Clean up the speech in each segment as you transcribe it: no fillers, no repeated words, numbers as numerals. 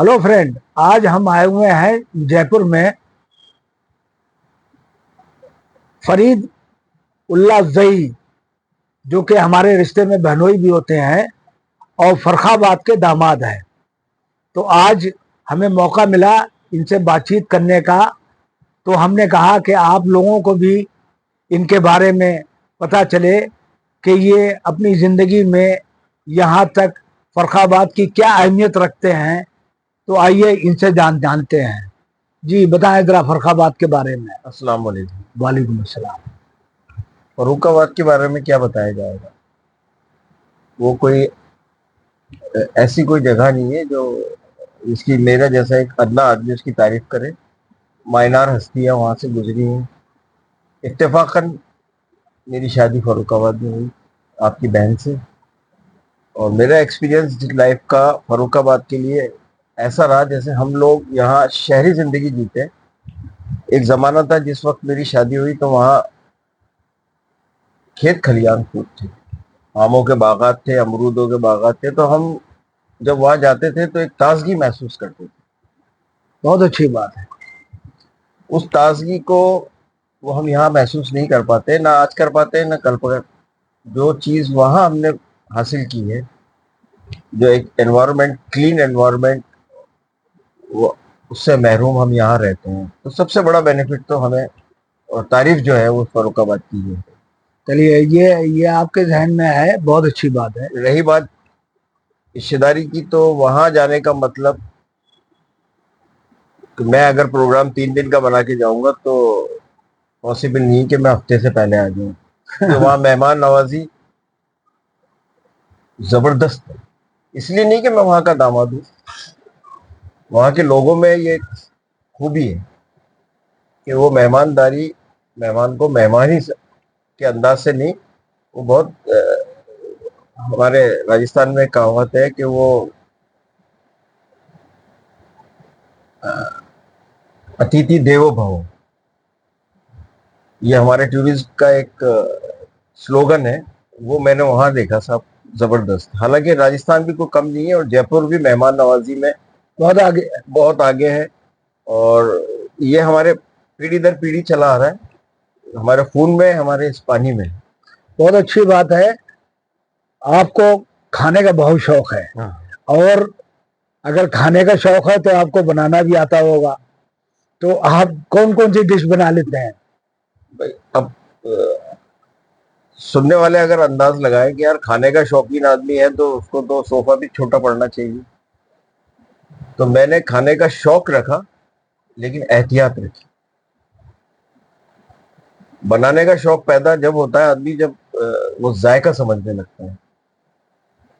Hello friend, आज हम आए हुए हैं जयपुर में फरीद उल्लाह जई, जो कि हमारे रिश्ते में बहनोई भी होते हैं और फरखाबाद के दामाद हैं। तो आज हमें मौका मिला इनसे बातचीत करने का, तो हमने कहा कि आप लोगों को भी इनके बारे में पता चले कि ये अपनी ज़िंदगी में यहाँ तक फरखाबाद की क्या अहमियत रखते हैं। तो आइए इनसे जानते हैं। जी बताएं जरा फरखाबाद के बारे में। अस्सलाम वालेकुम। वालेकुम अस्सलाम। फर्रुखाबाद के बारे में क्या बताया जाएगा। वो कोई ऐसी कोई जगह नहीं है जो इसकी मेरा जैसा एक अदना आदमी उसकी तारीफ करे। मायनार हस्तियां वहाँ से गुजरी हैं। इत्तेफाकन मेरी शादी फर्रुखाबाद में हुई आपकी बहन से, और मेरा एक्सपीरियंस लाइफ का फर्रुखाबाद के लिए ऐसा रहा जैसे हम लोग यहाँ शहरी ज़िंदगी जीते। एक ज़माना था जिस वक्त मेरी शादी हुई तो वहाँ खेत खलियान खूब थे, आमों के बागात थे, अमरूदों के बागात थे। तो हम जब वहाँ जाते थे तो एक ताजगी महसूस करते थे। बहुत अच्छी बात है। उस ताजगी को वो हम यहाँ महसूस नहीं कर पाते, ना आज कर पाते, ना कल पर। जो चीज़ वहाँ हमने हासिल की है, जो एक एनवायरनमेंट, क्लीन एनवायरनमेंट, वो उससे महरूम हम यहाँ रहते हैं। तो सबसे बड़ा बेनिफिट तो हमें और तारीफ जो है वो फर्रुखाबाद की है। चलिए, ये आपके जहन में है, बहुत अच्छी बात है। रही बात रिश्तेदारी की, तो वहाँ जाने का मतलब कि मैं अगर प्रोग्राम 3 दिन का बना के जाऊंगा तो पॉसिबल नहीं कि मैं हफ्ते से पहले आ जाऊं। तो वहाँ मेहमान नवाजी जबरदस्त है। इसलिए नहीं कि मैं वहाँ का दामाद हूँ, वहाँ के लोगों में ये खूबी है कि वो मेहमानदारी, मेहमान को मेहमानी के अंदाज से नहीं, वो बहुत हमारे राजस्थान में कहावत है कि वो अतिथि देवो भव। ये हमारे टूरिस्ट का एक स्लोगन है। वो मैंने वहाँ देखा साहब, जबरदस्त। हालांकि राजस्थान भी कोई कम नहीं है और जयपुर भी मेहमान नवाजी में बहुत आगे है। और ये हमारे पीढ़ी दर पीढ़ी चला आ रहा है, हमारे खून में, हमारे इस पानी में। बहुत अच्छी बात है। आपको खाने का बहुत शौक है। हाँ। और अगर खाने का शौक है तो आपको बनाना भी आता होगा। तो आप कौन कौन सी डिश बना लेते हैं? भाई अब सुनने वाले अगर अंदाज लगाए कि यार खाने का शौकीन आदमी है तो उसको तो सोफा भी छोटा पड़ना चाहिए। तो मैंने खाने का शौक रखा लेकिन एहतियात रखी। बनाने का शौक पैदा जब होता है आदमी, जब वो जायका समझने लगता है।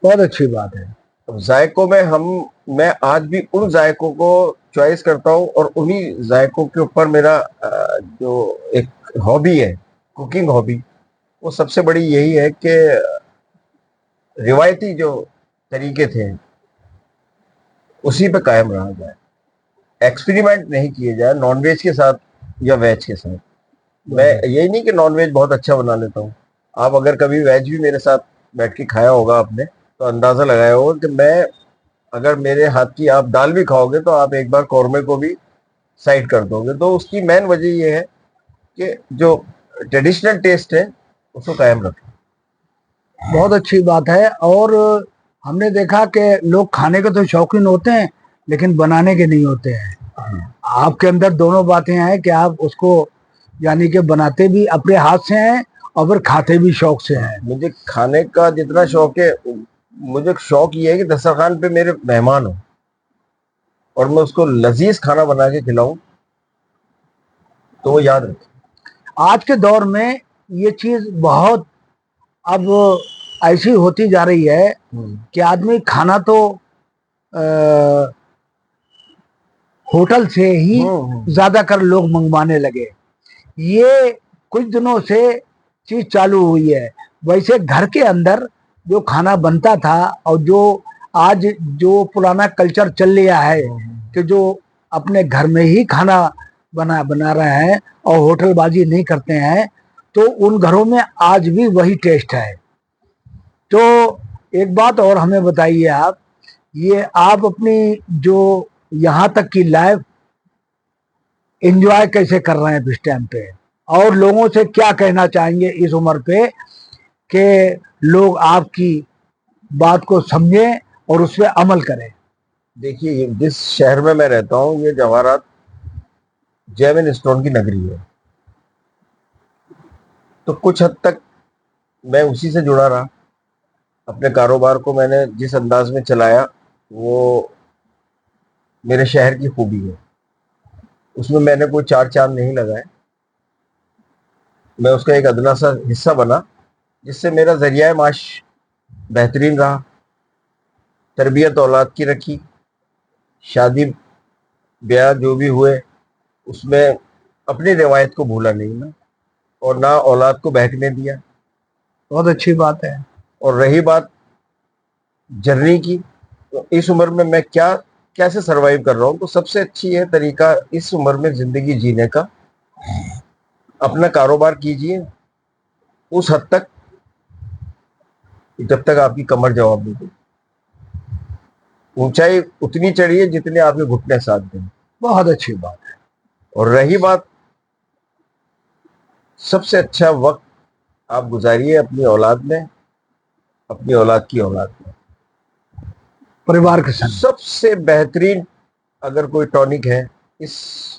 बहुत अच्छी बात है। अब जायकों में मैं आज भी उन जायकों को चॉइस करता हूँ, और उन्हीं जायकों के ऊपर मेरा जो एक हॉबी है, कुकिंग हॉबी, वो सबसे बड़ी यही है कि रिवायती जो तरीके थे उसी पे कायम रहा जाए। एक्सपेरिमेंट नहीं किए जाए नॉनवेज के साथ या वेज के साथ। मैं यही नहीं कि नॉनवेज बहुत अच्छा बना लेता हूँ। आप अगर कभी वेज भी मेरे साथ बैठ के खाया होगा आपने तो अंदाजा लगाया होगा कि मैं, अगर मेरे हाथ की आप दाल भी खाओगे तो आप एक बार कौरमे को भी साइड कर दोगे। तो उसकी मेन वजह ये है कि जो ट्रेडिशनल टेस्ट है उसको कायम रखें। बहुत अच्छी बात है। और हमने देखा कि लोग खाने के तो शौकीन होते हैं लेकिन बनाने के नहीं होते हैं। आपके अंदर दोनों बातें हैं कि आप उसको यानी कि बनाते भी अपने हाथ से हैं और फिर खाते भी शौक से हैं। मुझे खाने का जितना शौक है, मुझे शौक ये है कि दस्तरखान पे मेरे मेहमान हो और मैं उसको लजीज खाना बना के खिलाऊं तो वो याद रखे। आज के दौर में ये चीज बहुत अब ऐसी होती जा रही है कि आदमी खाना तो होटल से ही ज्यादातर लोग मंगवाने लगे। ये कुछ दिनों से चीज चालू हुई है। वैसे घर के अंदर जो खाना बनता था और जो आज जो पुराना कल्चर चल लिया है कि जो अपने घर में ही खाना बना रहे हैं और होटलबाजी नहीं करते हैं, तो उन घरों में आज भी वही टेस्ट है। तो एक बात और हमें बताइए आप ये आप अपनी जो यहाँ तक की लाइफ एंजॉय कैसे कर रहे हैं इस टाइम पे, और लोगों से क्या कहना चाहेंगे इस उम्र पे कि लोग आपकी बात को समझें और उस पर अमल करें? देखिए, जिस शहर में मैं रहता हूँ, ये जवाहरात जैमिन स्टोन की नगरी है, तो कुछ हद तक मैं उसी से जुड़ा रहा। अपने कारोबार को मैंने जिस अंदाज में चलाया, वो मेरे शहर की खूबी है। उसमें मैंने कोई चार चांद नहीं लगाए, मैं उसका एक अदना सा हिस्सा बना, जिससे मेरा जरिया माश बेहतरीन रहा। तरबियत औलाद की रखी, शादी ब्याह जो भी हुए उसमें अपनी रिवायत को भूला नहीं मैं, और ना औलाद को बहकने दिया। बहुत अच्छी बात है। और रही बात जर्नी की, तो इस उम्र में मैं क्या कैसे सरवाइव कर रहा हूँ, तो सबसे अच्छी है तरीका इस उम्र में जिंदगी जीने का, अपना कारोबार कीजिए उस हद तक जब तक आपकी कमर जवाब नहीं देती। ऊंचाई उतनी चढ़िए जितने आपके घुटने साथ दें। बहुत अच्छी बात है। और रही बात, सबसे अच्छा वक्त आप गुजारिए अपनी औलाद में, अपनी औलाद की औलाद में, परिवार के संग। सबसे बेहतरीन अगर कोई टॉनिक है इस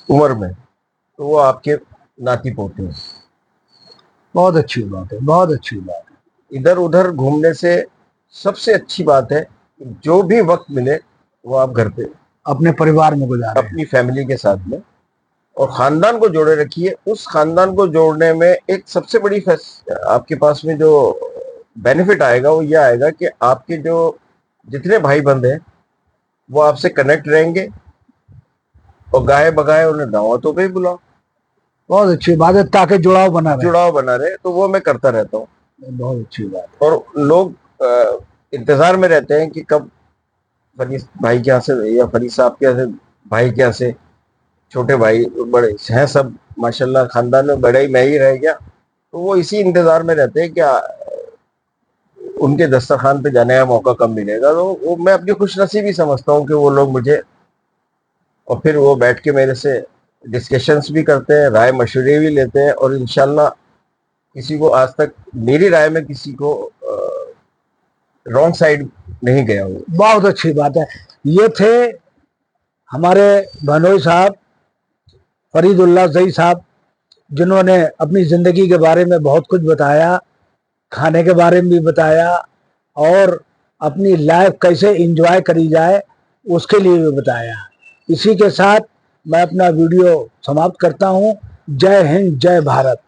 उम्र में, तो वो आपके नाती पोते हैं। बहुत अच्छी बात है, बहुत अच्छी बात है। इधर उधर घूमने से सबसे अच्छी बात है कि जो भी वक्त मिले वो आप घर पे अपने परिवार में गुजारें। अपनी फैमिली के साथ में, और खानदान को जोड़े रखिए। उस खानदान को जोड़ने में एक सबसे बड़ी आपके पास में जो बेनिफिट आएगा वो ये आएगा कि आपके जो जितने भाई बंद हैं वो आपसे कनेक्ट रहेंगे, और गाए बगाए उन्हें दावतों पे ही बुलाओ। बहुत अच्छी बात है, ताकि जुड़ाव बना रहे। जुड़ाव बना रहे, तो वो मैं करता रहता हूँ। बहुत अच्छी बात है। और लोग इंतजार में रहते हैं कि कब फरीद भाई के यहाँ से या फरीद साहब के यहाँ से, भाई के यहाँ से, छोटे भाई बड़े हैं सब माशाल्लाह, खानदान में बड़ा ही मैं ही रह गया, तो वो इसी इंतजार में रहते हैं कि उनके दस्तरखान पे जाने का मौका कब मिलेगा। तो वो मैं अपनी खुशनसीबी समझता हूँ कि वो लोग मुझे, और फिर वो बैठ के मेरे से डिस्कशंस भी करते हैं, राय मशवरे भी लेते हैं, और इंशाल्लाह किसी को आज तक मेरी राय में किसी को रॉन्ग साइड नहीं गया हूँ। बहुत अच्छी बात है। ये थे हमारे भनोई साहब, फरीदुल्लाह ज़ई साहब, जिन्होंने अपनी ज़िंदगी के बारे में बहुत कुछ बताया, खाने के बारे में भी बताया, और अपनी लाइफ कैसे एंजॉय करी जाए उसके लिए भी बताया। इसी के साथ मैं अपना वीडियो समाप्त करता हूँ। जय हिंद, जय भारत।